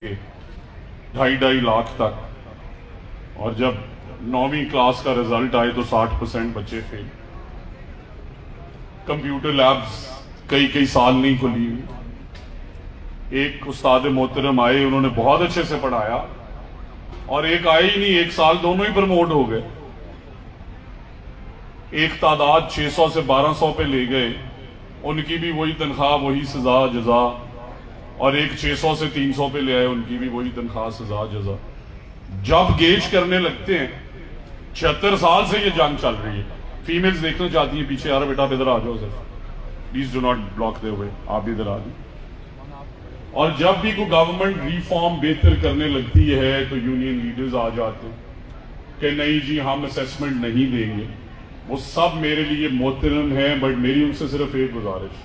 2.5 लाख तक, और जब 9वीं क्लास का रिजल्ट आए तो 60% बच्चे फेल। कंप्यूटर लैब्स कई साल नहीं खुली हुई। एक उस्ताद मोहतरम आए, उन्होंने बहुत अच्छे से पढ़ाया, और एक आए ही नहीं, 1 साल दोनों ही प्रमोट हो गए। एक तादाद 600 से 1200 पे ले गए, उनकी भी वही तनख्वाह, वही सजा जजा, और एक 600 से 300 पे ले आए, उनकी भी वही तनख्वाह, सजा जजा। जब गेज करने लगते हैं, 76 साल से ये जंग चल रही है। फीमेल्स देखना चाहती हैं पीछे, यार बेटा इधर आ जाओ sir, please do not block दे हुए, आप भी इधर आ जाओ। और जब भी कोई गवर्नमेंट रिफॉर्म बेहतर करने लगती है तो यूनियन लीडर्स आ जाते हैं कि नहीं जी हम असेसमेंट नहीं देंगे। वो सब मेरे लिए मोहतरम हैं, बट मेरी उनसे सिर्फ एक गुजारिश,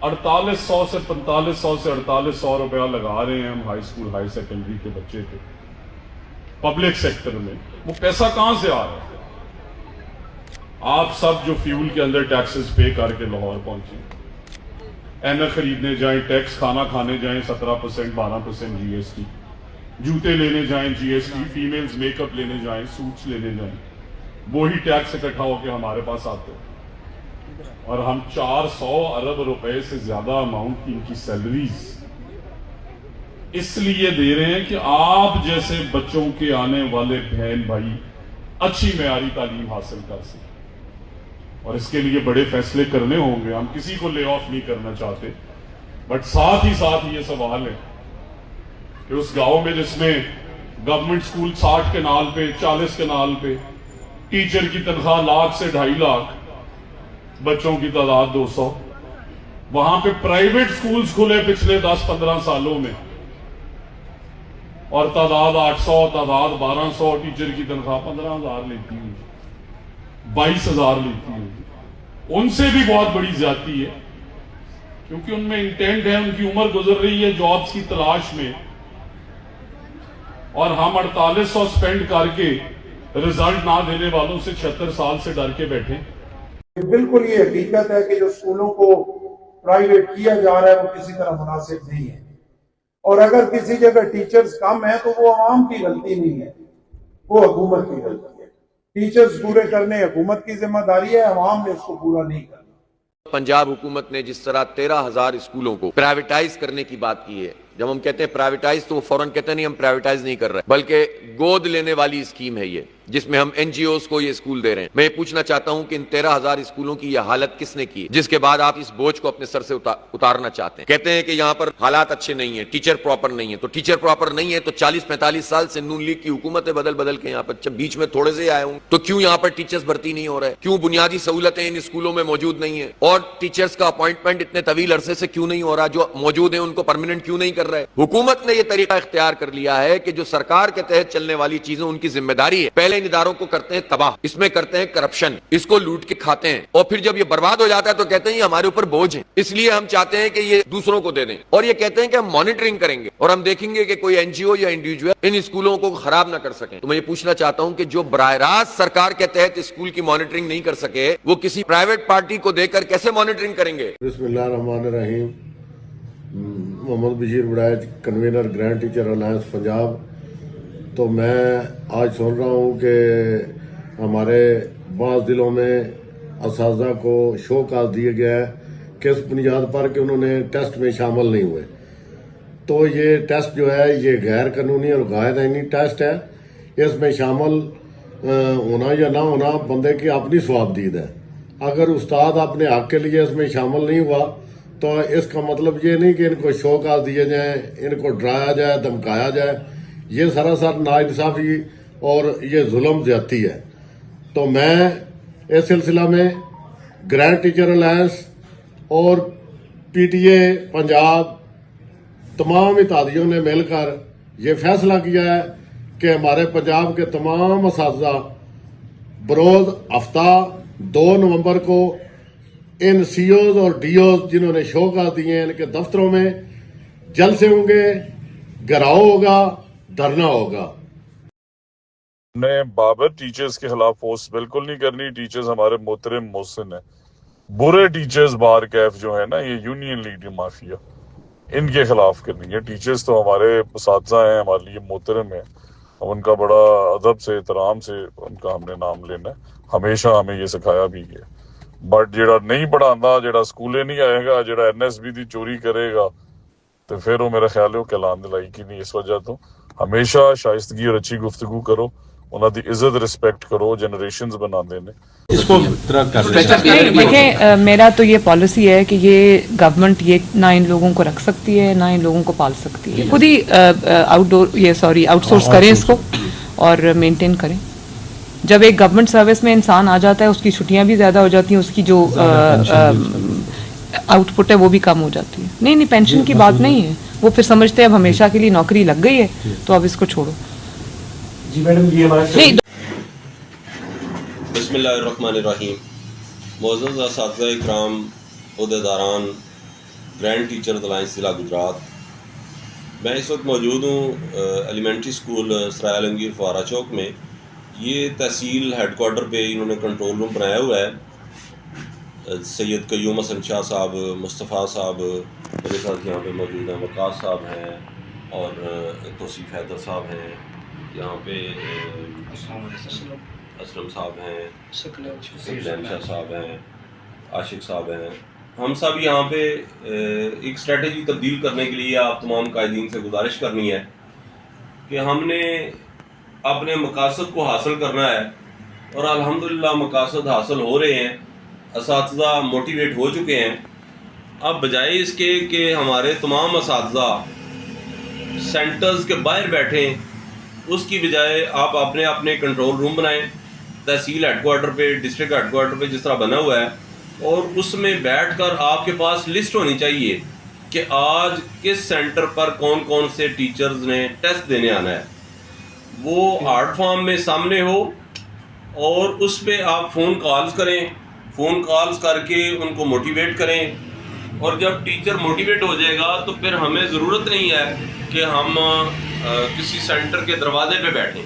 4800 से 4500 से 4800 रुपया लगा रहे हैं हम हाई स्कूल हाई सेकेंडरी के बच्चे पे पब्लिक सेक्टर में, वो पैसा कहां से आ रहा है? आप सब जो फ्यूल के अंदर टैक्सेस पे करके लाहौर पहुंचे, एनर खरीदने जाएं, टैक्स, खाना खाने जाएं 17% 12% जीएसटी, जूते लेने जाएं जीएसटी, फीमेल्स मेकअप लेने जाएं, सूट्स लेने जाएं, वही टैक्स इकट्ठा होकर हमारे पास आते हैं। और हम 400 अरब रुपए से ज्यादा अमाउंट की इनकी सैलरीज इसलिए दे रहे हैं कि आप जैसे बच्चों के आने वाले बहन भाई अच्छी मेयारी तालीम हासिल कर सकें। और इसके लिए बड़े फैसले करने होंगे, हम किसी को ले ऑफ नहीं करना चाहते, बट साथ ही साथ ये सवाल है कि उस गांव में जिसमें गवर्नमेंट स्कूल 60 कनाल पे, 40 कनाल पे, टीचर की तनख्वाह 1 लाख से 2.5 लाख, बच्चों की तादाद 200, वहां पे प्राइवेट स्कूल्स खुले पिछले 10-15 सालों में, और तादाद 800, तादाद 1200, टीचर की तनख्वाह 15,000 लेती हुई, 22,000 लेती हुई। उनसे भी बहुत बड़ी ज्यादती है, क्योंकि उनमें इंटेंट है, उनकी उम्र गुजर रही है जॉब्स की तलाश में, और हम 4800 स्पेंड करके रिजल्ट ना देने वालों से 76 साल से डर के बैठे। बिल्कुल ये हकीकत है कि जो स्कूलों को प्राइवेट किया जा रहा है वो किसी तरह मुनासिब नहीं है, और अगर किसी जगह टीचर्स कम है तो वो आवाम की गलती नहीं है, वो हुकूमत की गलती है। टीचर्स पूरे करने हुकूमत की जिम्मेदारी है, आवाम ने उसको पूरा नहीं करना। पंजाब हुकूमत ने जिस तरह 13,000 स्कूलों को प्राइवेटाइज करने की बात की है, जब हम कहते हैं प्राइवेटाइज तो वो फौरन कहते हैं नहीं हम प्राइवेटाइज नहीं कर रहे, बल्कि गोद लेने वाली स्कीम है ये, जिसमें हम एनजीओस को ये स्कूल दे रहे हैं। मैं ये पूछना चाहता हूं कि इन 13,000 स्कूलों की ये हालत किसने की, जिसके बाद आप इस बोझ को अपने सर से उतारना चाहते हैं। कहते हैं कि यहाँ पर हालात अच्छे नहीं है, टीचर प्रॉपर नहीं है, तो टीचर प्रॉपर नहीं है तो 40-45 साल से नून लीग की हुकूमतें बदल के यहाँ पर, जब बीच में थोड़े से आए हूं, तो क्यों यहाँ पर टीचर्स भर्ती नहीं हो रहे? क्यों बुनियादी सहूलतें इन स्कूलों में मौजूद नहीं है? और टीचर्स का अपॉइंटमेंट इतने तवील अरसे से क्यों नहीं हो रहा? जो मौजूद है उनको परमानेंट क्यों नहीं कर रहे? हुकूमत ने यह तरीका इख्तियार कर लिया है कि जो सरकार के तहत चलने वाली चीजें उनकी जिम्मेदारी है, पहले इन इदारों को करते हैं तबाह, इसमें करते हैं करप्शन, इसको लूट के खाते हैं, और फिर जब ये बर्बाद हो जाता है तो कहते हैं ये हमारे ऊपर बोझ है, इसलिए हम चाहते हैं कि ये दूसरों को दे दें, और ये कहते हैं कि हम मॉनिटरिंग करेंगे और हम देखेंगे कि कोई एनजीओ या इंडिविजुअल इन स्कूलों को खराब ना कर सके। तो मैं ये पूछना चाहता हूं कि जो बराह रास्त सरकार के तहत स्कूल की मॉनिटरिंग नहीं कर सके, वो किसी प्राइवेट पार्टी को देकर कैसे मॉनिटरिंग करेंगे? बिस्मिल्लाहिर्रहमानिर्रहीम। Mohammad Bashir Baraich, convener grand teacher alliance Punjab. तो मैं आज सुन रहा हूँ कि हमारे बाज़ जिलों में असातिज़ा को शोकाज़ दिया गया है किस बुनियाद पर कि उन्होंने टेस्ट में शामिल नहीं हुए। तो ये टेस्ट जो है ये गैर कानूनी और गैर आईनी टेस्ट है, इसमें शामिल होना या ना होना बंदे की अपनी स्वाबदीद है। अगर उस्ताद अपने हक के लिए इसमें शामिल नहीं हुआ तो इसका मतलब ये नहीं कि इनको शौकात दिए जाएं, इनको डराया जाए, धमकाया जाए, ये सरासर नाइंसाफी और ये जुल्म ज्यादती है। तो मैं इस सिलसिला में ग्रैंड टीचर अलायंस और पीटीए पंजाब तमाम इत्तेहादियों ने मिलकर ये फैसला किया है कि हमारे पंजाब के तमाम असातिज़ा बरोज हफ्ता 2 नवंबर को इन सीओज और डीओज जिन्होंने शौकात दिए हैं इनके दफ्तरों में जलसे होंगे, घेराव होगा, धरना होगा। ने बाबर टीचर्स के खिलाफ फोर्स बिल्कुल नहीं करनी। टीचर्स हमारे मोहतरम मोहसिन है। बुरे टीचर्स बार कैफ जो है ना, ये यूनियन लीडर माफिया, ان کے خلاف کرنی ہے. ٹیچرز تو ہمارے اساتذہ ہیں, ہمارے لیے محترم ہیں, ہم ان کا بڑا ادب سے احترام سے ان کا ہم نے نام لینا ہے, ہمیشہ ہمیں یہ سکھایا بھی گیا. بٹ جڑا نہیں پڑھانا, جڑا سکولے نہیں آئے گا, جڑا NSB دی چوری کرے گا, تو پھر وہ میرا خیال ہے وہ کلان دلائی کی نہیں. اس وجہ تو ہمیشہ شائستگی اور اچھی گفتگو کرو, انہوں دی عزت رسپیکٹ کرو, جنریشنز بنا دینے. اس کو نہیں دیکھیں, میرا تو یہ پالیسی ہے کہ یہ گورنمنٹ یہ نہ ان لوگوں کو رکھ سکتی ہے نہ ان لوگوں کو پال سکتی ہے. خود ہی آؤٹ سورس کریں اس کو اور مینٹین کریں. جب ایک گورنمنٹ سروس میں انسان آ جاتا ہے, اس کی چھٹیاں بھی زیادہ ہو جاتی ہیں, اس کی جو آؤٹ پٹ ہے وہ بھی کم ہو جاتی ہے. نہیں پینشن کی بات نہیں ہے, وہ پھر سمجھتے ہیں اب ہمیشہ کے لیے نوکری لگ گئی ہے تو اب اس کو چھوڑو. جی میڈم, یہ ہمارے بسم اللہ الرحمن الرحیم. معزز اساتذہ اکرام, عہدیداران, گرینڈ ٹیچر الائنس ضلع گجرات, میں اس وقت موجود ہوں ایلیمنٹری اسکول سرائے عالمگیر فوارہ چوک میں. یہ تحصیل ہیڈ کوارٹر پہ انہوں نے کنٹرول روم بنایا ہوا ہے. سید قیوم حسن شاہ صاحب, مصطفیٰ صاحب میرے ساتھ یہاں پہ موجود ہیں, وقاص صاحب ہیں اور توصیف حیدر صاحب ہیں, یہاں پہ اسلم صاحب ہیں, سکلین شاہ صاحب ہیں, عاشق صاحب ہیں. ہم سب یہاں پہ ایک اسٹریٹجی تبدیل کرنے کے لیے آپ تمام قائدین سے گزارش کرنی ہے کہ ہم نے اپنے مقاصد کو حاصل کرنا ہے, اور الحمدللہ مقاصد حاصل ہو رہے ہیں. اساتذہ موٹیویٹ ہو چکے ہیں. اب بجائے اس کے کہ ہمارے تمام اساتذہ سینٹرز کے باہر بیٹھیں, اس کی بجائے آپ اپنے اپنے کنٹرول روم بنائیں تحصیل ہیڈ کوارٹر پہ, ڈسٹرکٹ ہیڈ کوارٹر پہ جس طرح بنا ہوا ہے, اور اس میں بیٹھ کر آپ کے پاس لسٹ ہونی چاہیے کہ آج کس سینٹر پر کون کون سے ٹیچرز نے ٹیسٹ دینے آنا ہے. وہ ہارڈ فارم میں سامنے ہو, اور اس پہ آپ فون کالز کریں, فون کالز کر کے ان کو موٹیویٹ کریں. اور جب ٹیچر موٹیویٹ ہو جائے گا تو پھر ہمیں ضرورت نہیں ہے کہ ہم کسی سینٹر کے دروازے پہ بیٹھیں.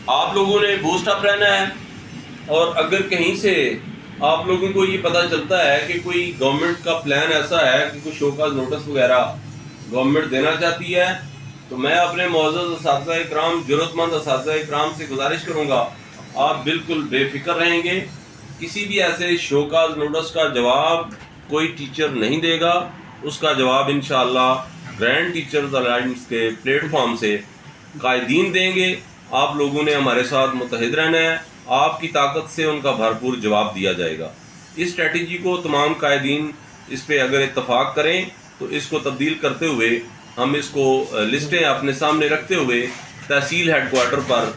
آپ لوگوں نے بوسٹ اپ رہنا ہے, اور اگر کہیں سے آپ لوگوں کو یہ پتہ چلتا ہے کہ کوئی گورنمنٹ کا پلان ایسا ہے کہ کوئی شوکاز نوٹس وغیرہ گورنمنٹ دینا چاہتی ہے, تو میں اپنے معزز اساتذہ اکرام, ضرورت مند اساتذہ اکرام سے گزارش کروں گا, آپ بالکل بے فکر رہیں گے. کسی بھی ایسے شوکاز نوٹس کا جواب کوئی ٹیچر نہیں دے گا. اس کا جواب انشاءاللہ گرینڈ ٹیچرز الائنس کے پلیٹ فارم سے قائدین دیں گے. آپ لوگوں نے ہمارے ساتھ متحد رہنا ہے, آپ کی طاقت سے ان کا بھرپور جواب دیا جائے گا. اس اسٹریٹجی کو تمام قائدین اس پہ اگر اتفاق کریں تو اس کو تبدیل کرتے ہوئے ہم اس کو لسٹیں اپنے سامنے رکھتے ہوئے تحصیل ہیڈ کوارٹر پر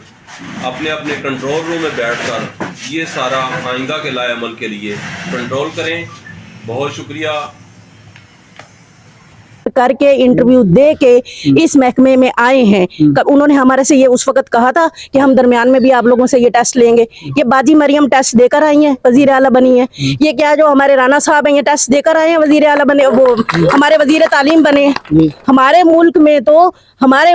اپنے اپنے کنٹرول روم میں بیٹھ کر یہ سارا آئندہ کے لائے عمل کے لیے کنٹرول کریں. بہت شکریہ. کر کے انٹرویو دے کے اس محکمے میں آئے ہیں. انہوں نے ہمارے سے یہ اس وقت کہا تھا کہ ہم درمیان میں بھی آپ لوگوں سے یہ ٹیسٹ لیں گے. یہ باجی مریم ٹیسٹ دے کر آئی ہیں, وزیر اعلیٰ بنی ہیں. یہ کیا جو ہمارے رانا صاحب ہیں یہ ٹیسٹ دے کر آئے ہیں, وزیر اعلیٰ بنے, وہ ہمارے وزیر تعلیم بنے. ہمارے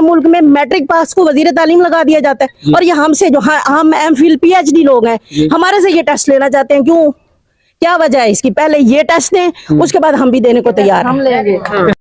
ملک میں میٹرک پاس کو وزیر تعلیم لگا دیا جاتا ہے, اور یہ ہم سے جو ہم ایم فل PhD لوگ ہیں ہمارے سے یہ ٹیسٹ لینا چاہتے ہیں. کیوں, کیا وجہ ہے اس کی؟ پہلے یہ ٹیسٹ دیں, اس کے بعد ہم بھی دینے کو تیار ہیں.